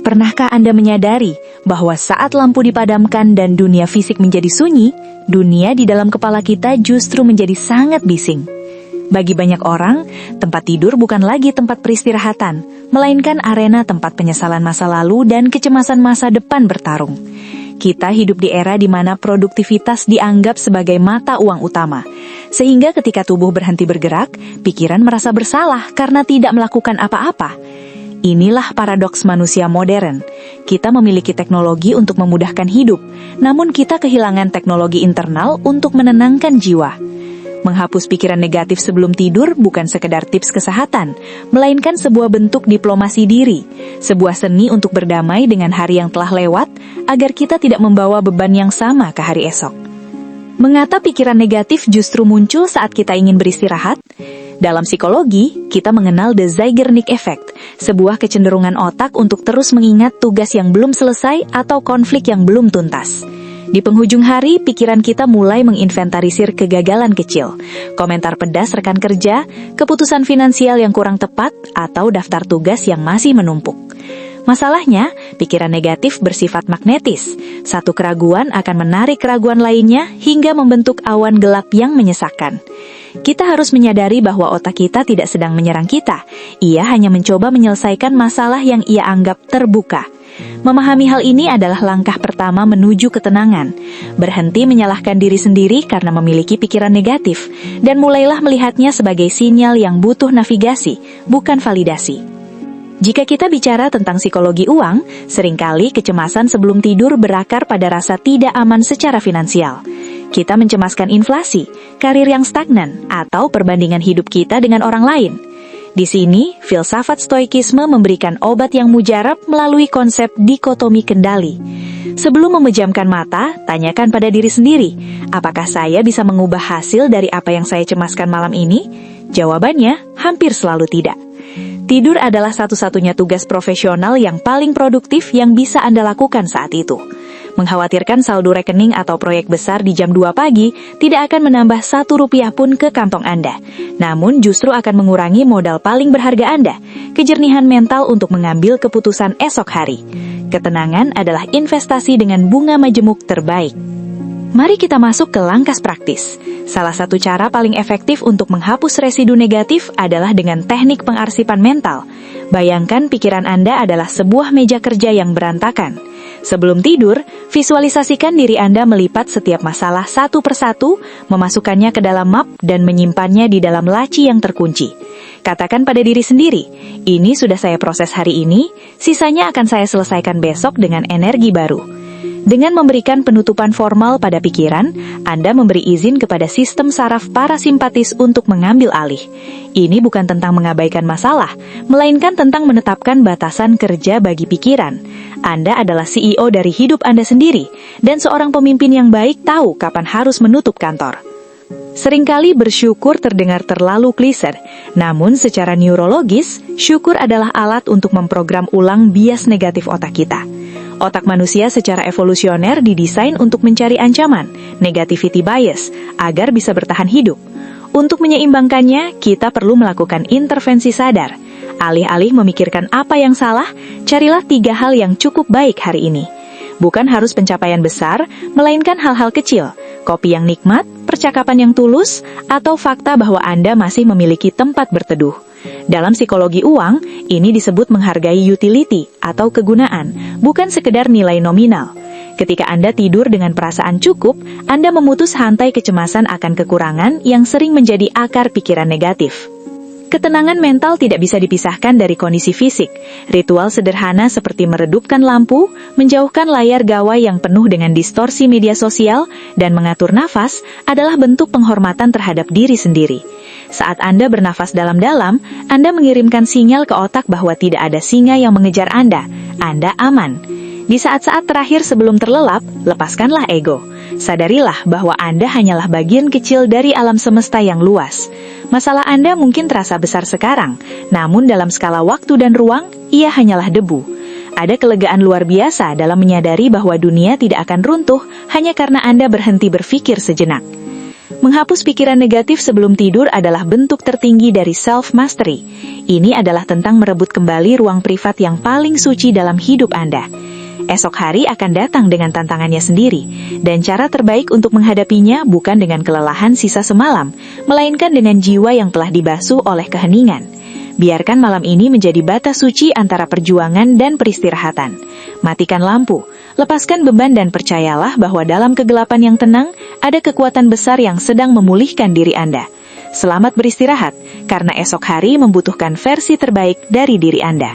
Pernahkah Anda menyadari bahwa saat lampu dipadamkan dan dunia fisik menjadi sunyi, dunia di dalam kepala kita justru menjadi sangat bising? Bagi banyak orang, tempat tidur bukan lagi tempat peristirahatan, melainkan arena tempat penyesalan masa lalu dan kecemasan masa depan bertarung. Kita hidup di era di mana produktivitas dianggap sebagai mata uang utama, sehingga ketika tubuh berhenti bergerak, pikiran merasa bersalah karena tidak melakukan apa-apa. Inilah paradoks manusia modern. Kita memiliki teknologi untuk memudahkan hidup, namun kita kehilangan teknologi internal untuk menenangkan jiwa. Menghapus pikiran negatif sebelum tidur bukan sekedar tips kesehatan, melainkan sebuah bentuk diplomasi diri, sebuah seni untuk berdamai dengan hari yang telah lewat, agar kita tidak membawa beban yang sama ke hari esok. Mengapa pikiran negatif justru muncul saat kita ingin beristirahat? Dalam psikologi, kita mengenal the Zeigarnik Effect, sebuah kecenderungan otak untuk terus mengingat tugas yang belum selesai atau konflik yang belum tuntas. Di penghujung hari, pikiran kita mulai menginventarisir kegagalan kecil, komentar pedas rekan kerja, keputusan finansial yang kurang tepat, atau daftar tugas yang masih menumpuk. Masalahnya, pikiran negatif bersifat magnetis. Satu keraguan akan menarik keraguan lainnya hingga membentuk awan gelap yang menyesakkan. Kita harus menyadari bahwa otak kita tidak sedang menyerang kita. Ia hanya mencoba menyelesaikan masalah yang ia anggap terbuka. Memahami hal ini adalah langkah pertama menuju ketenangan. Berhenti menyalahkan diri sendiri karena memiliki pikiran negatif, dan mulailah melihatnya sebagai sinyal yang butuh navigasi, bukan validasi. Jika kita bicara tentang psikologi uang, seringkali kecemasan sebelum tidur berakar pada rasa tidak aman secara finansial. Kita mencemaskan inflasi, karir yang stagnan, atau perbandingan hidup kita dengan orang lain. Di sini, filsafat stoikisme memberikan obat yang mujarab melalui konsep dikotomi kendali. Sebelum memejamkan mata, tanyakan pada diri sendiri, apakah saya bisa mengubah hasil dari apa yang saya cemaskan malam ini? Jawabannya, hampir selalu tidak. Tidur adalah satu-satunya tugas profesional yang paling produktif yang bisa Anda lakukan saat itu. Mengkhawatirkan saldo rekening atau proyek besar di jam 2 pagi tidak akan menambah Rp1 pun ke kantong Anda. Namun justru akan mengurangi modal paling berharga Anda, kejernihan mental untuk mengambil keputusan esok hari. Ketenangan adalah investasi dengan bunga majemuk terbaik. Mari kita masuk ke langkah praktis. Salah satu cara paling efektif untuk menghapus residu negatif adalah dengan teknik pengarsipan mental. Bayangkan pikiran Anda adalah sebuah meja kerja yang berantakan. Sebelum tidur, visualisasikan diri Anda melipat setiap masalah satu persatu, memasukkannya ke dalam map dan menyimpannya di dalam laci yang terkunci. Katakan pada diri sendiri, ini sudah saya proses hari ini, sisanya akan saya selesaikan besok dengan energi baru. Dengan memberikan penutupan formal pada pikiran, Anda memberi izin kepada sistem saraf parasimpatis untuk mengambil alih. Ini bukan tentang mengabaikan masalah, melainkan tentang menetapkan batasan kerja bagi pikiran. Anda adalah CEO dari hidup Anda sendiri, dan seorang pemimpin yang baik tahu kapan harus menutup kantor. Seringkali bersyukur terdengar terlalu klise, namun secara neurologis, syukur adalah alat untuk memprogram ulang bias negatif otak kita. Otak manusia secara evolusioner didesain untuk mencari ancaman, negativity bias, agar bisa bertahan hidup. Untuk menyeimbangkannya, kita perlu melakukan intervensi sadar. Alih-alih memikirkan apa yang salah, carilah 3 hal yang cukup baik hari ini. Bukan harus pencapaian besar, melainkan hal-hal kecil, kopi yang nikmat, percakapan yang tulus, atau fakta bahwa Anda masih memiliki tempat berteduh. Dalam psikologi uang, ini disebut menghargai utility atau kegunaan, bukan sekedar nilai nominal. Ketika Anda tidur dengan perasaan cukup, Anda memutus rantai kecemasan akan kekurangan yang sering menjadi akar pikiran negatif. Ketenangan mental tidak bisa dipisahkan dari kondisi fisik. Ritual sederhana seperti meredupkan lampu, menjauhkan layar gawai yang penuh dengan distorsi media sosial, dan mengatur nafas adalah bentuk penghormatan terhadap diri sendiri. Saat Anda bernafas dalam-dalam, Anda mengirimkan sinyal ke otak bahwa tidak ada singa yang mengejar Anda. Anda aman. Di saat-saat terakhir sebelum terlelap, lepaskanlah ego. Sadarilah bahwa Anda hanyalah bagian kecil dari alam semesta yang luas. Masalah Anda mungkin terasa besar sekarang, namun dalam skala waktu dan ruang, ia hanyalah debu. Ada kelegaan luar biasa dalam menyadari bahwa dunia tidak akan runtuh hanya karena Anda berhenti berpikir sejenak. Menghapus pikiran negatif sebelum tidur adalah bentuk tertinggi dari self-mastery. Ini adalah tentang merebut kembali ruang privat yang paling suci dalam hidup Anda. Esok hari akan datang dengan tantangannya sendiri, dan cara terbaik untuk menghadapinya bukan dengan kelelahan sisa semalam, melainkan dengan jiwa yang telah dibasuh oleh keheningan. Biarkan malam ini menjadi batas suci antara perjuangan dan peristirahatan. Matikan lampu, lepaskan beban dan percayalah bahwa dalam kegelapan yang tenang, ada kekuatan besar yang sedang memulihkan diri Anda. Selamat beristirahat, karena esok hari membutuhkan versi terbaik dari diri Anda.